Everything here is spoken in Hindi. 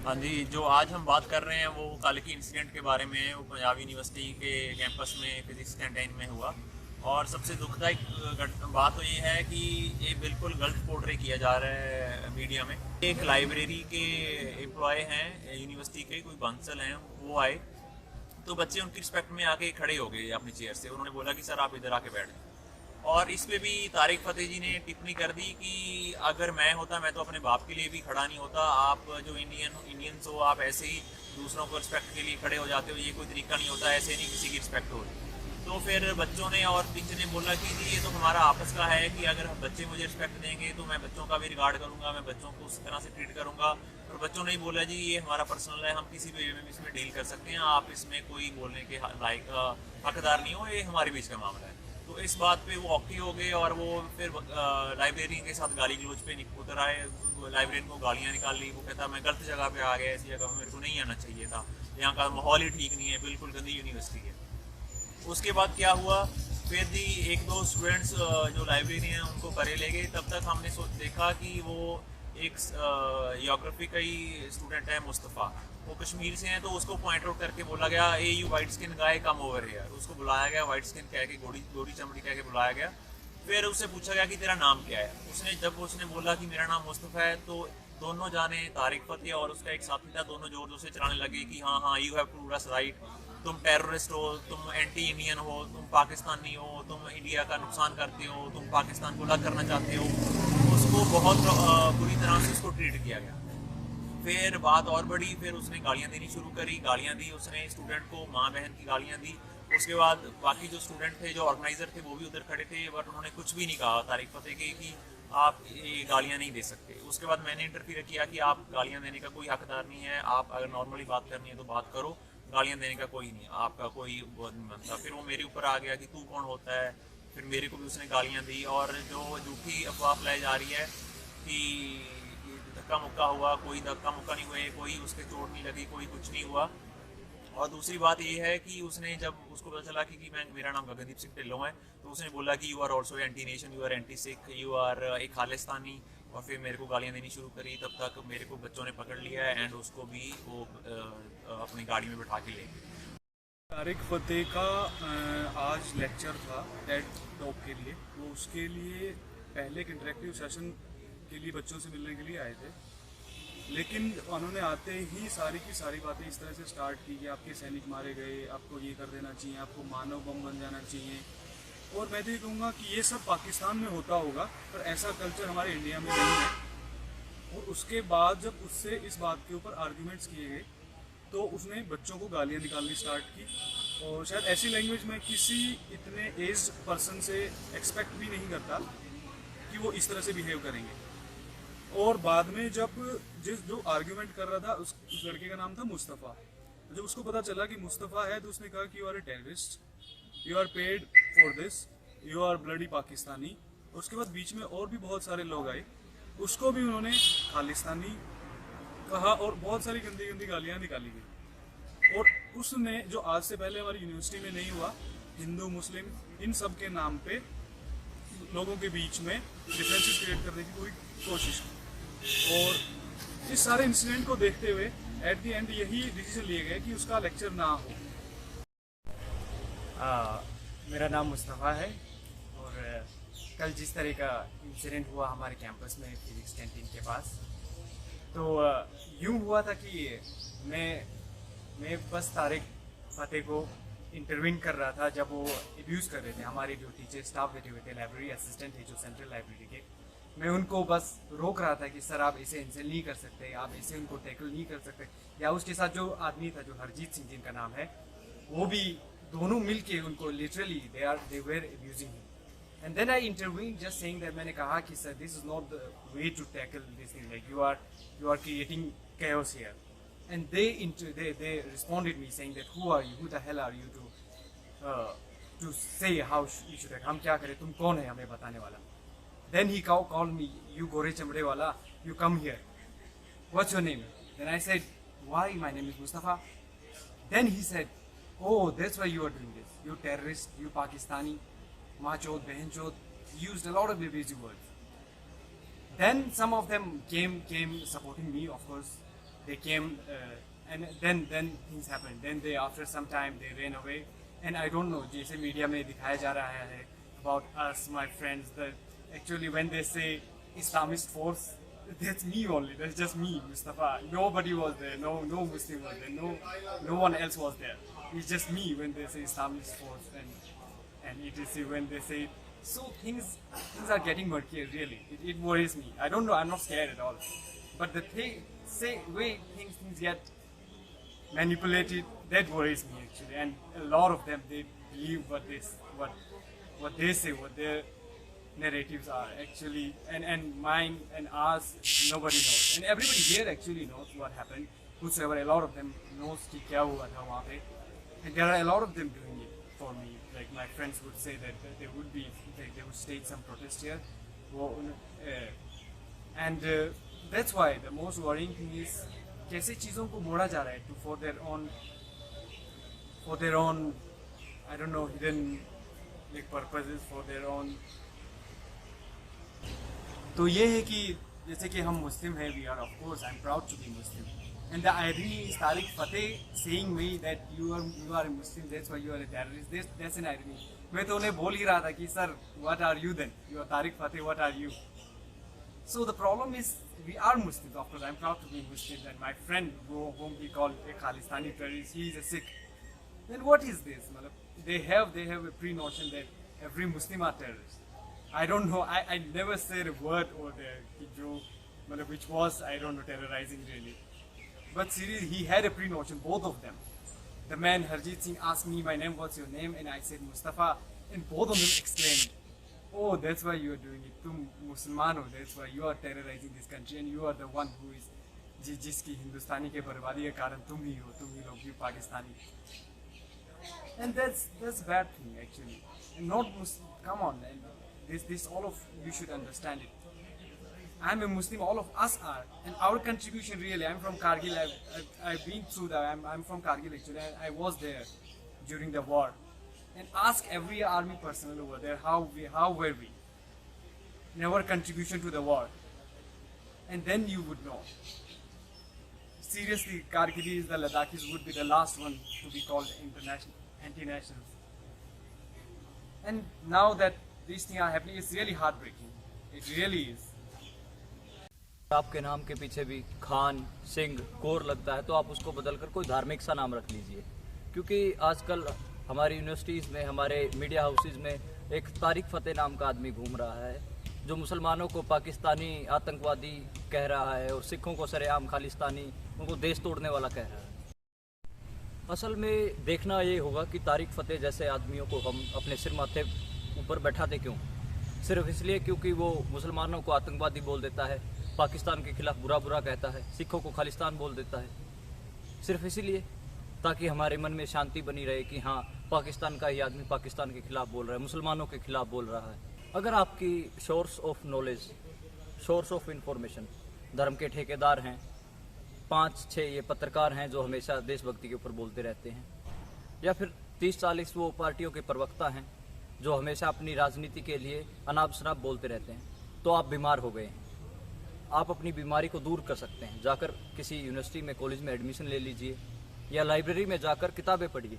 हाँ जी, जो आज हम बात कर रहे हैं वो कल की इंसिडेंट के बारे में है। वो पंजाब यूनिवर्सिटी के कैंपस में फिजिक्स कैंटीन में हुआ। और सबसे दुखदायक बात तो ये है कि ये बिल्कुल गलत पोर्ट्रे किया जा रहा है मीडिया में। एक लाइब्रेरी के एम्प्लॉय हैं यूनिवर्सिटी के, कोई बंसल हैं, वो आए तो बच्चे उनकी रिस्पेक्ट में आके खड़े हो गए अपनी चेयर से। उन्होंने बोला कि सर आप इधर आके बैठ जाएं। और इस पे भी तारिक फतेह जी ने टिप्पणी कर दी कि अगर मैं होता मैं तो अपने बाप के लिए भी खड़ा नहीं होता। आप जो इंडियंस हो, आप ऐसे ही दूसरों को रिस्पेक्ट के लिए खड़े हो जाते हो, ये कोई तरीका नहीं होता, ऐसे नहीं किसी की रिस्पेक्ट हो रही। तो फिर बच्चों ने और टीचर ने बोला कि जी ये तो हमारा आपस का है कि अगर बच्चे मुझे रिस्पेक्ट देंगे तो मैं बच्चों का भी रिगार्ड करूंगा, मैं बच्चों को उस तरह से ट्रीट करूंगा। और बच्चों ने ही बोला जी ये हमारा पर्सनल है, हम किसी भी वे में इसमें डील कर सकते हैं, आप इसमें कोई बोलने के लायक हकदार नहीं हो, ये हमारे बीच का मामला है। तो इस बात पे वो ऑक्टी हो गए और वो फिर लाइब्रेरियन के साथ गाली गलोच पे उतर आए। लाइब्रेरियन को गालियाँ निकाल ली। वो कहता मैं गलत जगह पे आ गया, ऐसी जगह पे मेरे को नहीं आना चाहिए था, यहाँ का माहौल ही ठीक नहीं है, बिल्कुल गंदी यूनिवर्सिटी है। उसके बाद क्या हुआ, फिर भी एक दो स्टूडेंट्स जो लाइब्रेरी हैं उनको परे ले गए। तब तक हमने देखा कि वो एक योग्राफी का ही स्टूडेंट है, मुस्तफ़ा, वो कश्मीर से हैं। तो उसको पॉइंट आउट करके बोला गया a you white skin guy come over है। उसको बुलाया गया, वाइट स्किन कह के, गोरी गोरी चमड़ी कह के बुलाया गया। फिर उससे पूछा गया कि तेरा नाम क्या है। जब उसने बोला कि मेरा नाम मुस्तफ़ा है, तो दोनों जाने, तारिक फतेह और उसका एक साथी था, दोनों जोर जोर से चलाने लगे कि हाँ हाँ you have to us right, तुम टेररिस्ट हो, तुम एंटी इंडियन हो, तुम पाकिस्तानी हो, तुम इंडिया का नुकसान करते हो, तुम पाकिस्तान को अलग करना चाहते हो। उसको बहुत बुरी तरह से उसको ट्रीट किया गया। फिर बात और बढ़ी, फिर उसने गालियाँ देनी शुरू करी। गालियाँ दी उसने स्टूडेंट को, माँ बहन की गालियाँ दी। उसके बाद बाकी जो स्टूडेंट थे, जो ऑर्गेनाइजर थे, वो भी उधर खड़े थे, बट उन्होंने कुछ भी नहीं कहा तारिक फतेह के कि आप ये गालियाँ नहीं दे सकते। उसके बाद मैंने इंटरफियर किया कि आप गालियाँ देने का कोई हकदार नहीं है, आप अगर नॉर्मली बात करनी है तो बात करो, गालियाँ देने का कोई नहीं, आपका कोई वो नहीं बनता। फिर वो मेरे ऊपर आ गया कि तू कौन होता है। फिर मेरे को भी उसने गालियाँ दी। और जो झूठी अफवाह फैलाई जा रही है कि धक्का मुक्का हुआ, कोई धक्का मुक्का नहीं हुए, कोई उसके चोट नहीं लगी, कोई कुछ नहीं हुआ। और दूसरी बात ये है कि उसने, जब उसको पता चला कि मैं, मेरा नाम गगनदीप सिंह ढिल्लों है, तो उसने बोला कि you are also anti nation, you are anti Sikh, you are एक खालिस्तानी। और फिर मेरे को गालियाँ देनी शुरू करी। तब तक मेरे को बच्चों ने पकड़ लिया एंड उसको भी वो अपनी गाड़ी में बैठा के ले गए। तारिक फतेह का आज लेक्चर था टेड टॉक के लिए। वो उसके लिए पहले एक इंटरेक्टिव सेशन के लिए बच्चों से मिलने के लिए आए थे, लेकिन उन्होंने आते ही सारी की सारी बातें इस तरह से स्टार्ट की कि आपके सैनिक मारे गए, आपको ये कर देना चाहिए, आपको मानव बम बन जाना चाहिए। और मैं तो ये कहूँगा कि ये सब पाकिस्तान में होता होगा, पर ऐसा कल्चर हमारे इंडिया में नहीं है। और उसके बाद जब उससे इस बात के ऊपर आर्ग्यूमेंट्स किए गए, तो उसने बच्चों को गालियाँ निकालनी स्टार्ट की। और शायद ऐसी लैंग्वेज में किसी इतने एज पर्सन से एक्सपेक्ट भी नहीं करता कि वो इस तरह से बिहेव करेंगे। और बाद में जब जो आर्ग्यूमेंट कर रहा था, उस लड़के का नाम था मुस्तफ़ा। जब उसको पता चला कि मुस्तफ़ा है, तो उसने कहा कि you are a terrorist, you are paid for this, you are bloody Pakistani. और उसके बाद बीच में और भी बहुत सारे लोग आए, उसको भी उन्होंने खालिस्तानी कहा और बहुत सारी गंदी गंदी गालियाँ निकाली गई। और उसने, जो आज से पहले हमारी यूनिवर्सिटी में नहीं हुआ, हिंदू मुस्लिम इन सब के नाम पे लोगों के बीच में डिफरेंसेस क्रिएट करने की पूरी कोशिश की। और इस सारे इंसिडेंट को देखते हुए एट द एंड यही डिसीजन लिए गए कि उसका लेक्चर ना हो। मेरा नाम मुस्तफ़ा है। और कल जिस तरह का इंसिडेंट हुआ हमारे कैंपस में फिजिक्स कैंटीन के पास, तो यूँ हुआ था कि मैं बस तारिक फतेह को इंटरवीन कर रहा था जब वो एब्यूज़ कर रहे थे हमारे जो टीचर स्टाफ बैठे हुए थे, लाइब्रेरी असिस्टेंट थे जो सेंट्रल लाइब्रेरी के। मैं उनको बस रोक रहा था कि सर आप इसे इंसल्ट नहीं कर सकते, आप इसे उनको टैकल नहीं कर सकते। या उसके साथ जो आदमी था, जो हरजीत सिंह जिनका नाम है, वो भी दोनों मिल के उनको literally they were abusing him. And then I interviewing just saying that, मैंने कहा कि sir this is not the way to tackle this thing, like you are creating chaos here. And they responded me saying that who are you, who the hell are you to say how you should act, हम क्या करें, तुम कौन है हमें बताने वाला। Then he called me, you गोरे चमड़े वाला, you come here, what's your name? Then I said, why, my name is Mustafa. Then he said, oh that's why you are doing this, you terrorist, you Pakistani, माँ चौथ बहन चौथ, used a lot of abusive words. Then some of them came supporting me, of course, they came, and then things happened. Then they, after some time, they ran away. And I don't know, जैसे media में दिखाया जा रहा है about us, my friends, that actually when they say Islamist force, that's me only. That's just me, Mustafa. Nobody was there. No Muslim was there. No one else was there. It's just me when they say Islamist force, and etc. when they say. So things are getting murkier. Really, it worries me. I don't know. I'm not scared at all. But the way things get manipulated, that worries me actually. And a lot of them, they believe what they say, what their narratives are actually, and mine and ours, nobody knows. And everybody here actually knows what happened. Whosoever, a lot of them knows कि क्या हुआ था वहाँ पे. And there are a lot of them doing it for me. Like my friends would say that they would stage some protest here. And that's why the most worrying thing is कैसे चीज़ों को मोड़ा जा रहा है for their own I don't know, hidden like purposes, for their own. तो ये है कि जैसे कि हम मुस्लिम हैं, we are, of course, I'm proud to be Muslim. And the irony is Tariq Fateh saying me that you are a Muslim, that's why you are a terrorist. That's an irony. मैं तो उन्हें बोल ही रहा था कि sir, what are you then? You are Tariq Fateh, what are you? So the problem is, we are Muslims, of course. I'm proud to be Muslim, and my friend whom we call a Khalistani terrorist, he is a Sikh. Then what is this? They have a pre-notion that every Muslim are terrorists. I don't know. I never said a word over there which was, I don't know, terrorizing really. But seriously, he had a pre-notion, both of them. The man Harjit Singh asked me my name, what's your name, and I said Mustafa, and both of them exclaimed, oh, that's why you are doing it. Tum Musliman ho, that's why you are terrorizing this country, and you are the one who is जिसकी हिंदुस्तानी के बर्बादी के कारण तुम ही लोग भी Pakistani. And that's bad thing actually. And not Muslim, come on, and this all of you should understand it. I'm a Muslim, all of us are, and our contribution really. I'm from Kargil. I've been through that. I'm from Kargil actually, and I was there during the war. And ask every army personnel over there how were we, in our contribution to the war, and then you would know. Seriously, Kargilis, the Ladakhis would be the last one to be called anti-nationals. And now that these things are happening, it's really heartbreaking. It really is. आपके नाम के पीछे भी खान, सिंह, कौर लगता है तो आप उसको बदलकर कोई धार्मिक सा नाम रख लीजिए, क्योंकि आजकल हमारी यूनिवर्सिटीज़ में, हमारे मीडिया हाउसेज में एक तारिक फतेह नाम का आदमी घूम रहा है जो मुसलमानों को पाकिस्तानी आतंकवादी कह रहा है और सिखों को सरेआम खालिस्तानी, उनको देश तोड़ने वाला कह रहा है. असल में देखना ये होगा कि तारिक फतेह जैसे आदमियों को हम अपने सिर माथे ऊपर बैठाते क्यों? सिर्फ इसलिए क्योंकि वो मुसलमानों को आतंकवादी बोल देता है, पाकिस्तान के खिलाफ बुरा कहता है, सिखों को खालिस्तान बोल देता है, सिर्फ इसीलिए ताकि हमारे मन में शांति बनी रहे कि हाँ, पाकिस्तान का ही आदमी पाकिस्तान के खिलाफ बोल रहा है, मुसलमानों के खिलाफ बोल रहा है. अगर आपकी source of knowledge, source of information धर्म के ठेकेदार हैं, 5-6 ये पत्रकार हैं जो हमेशा देशभक्ति के ऊपर बोलते रहते हैं, या फिर 30-40 वो पार्टियों के प्रवक्ता हैं जो हमेशा अपनी राजनीति के लिए अनाप शनाप बोलते रहते हैं, तो आप बीमार हो गए हैं. आप अपनी बीमारी को दूर कर सकते हैं. जाकर किसी यूनिवर्सिटी में, कॉलेज में एडमिशन ले लीजिए, या लाइब्रेरी में जाकर किताबें पढ़िए.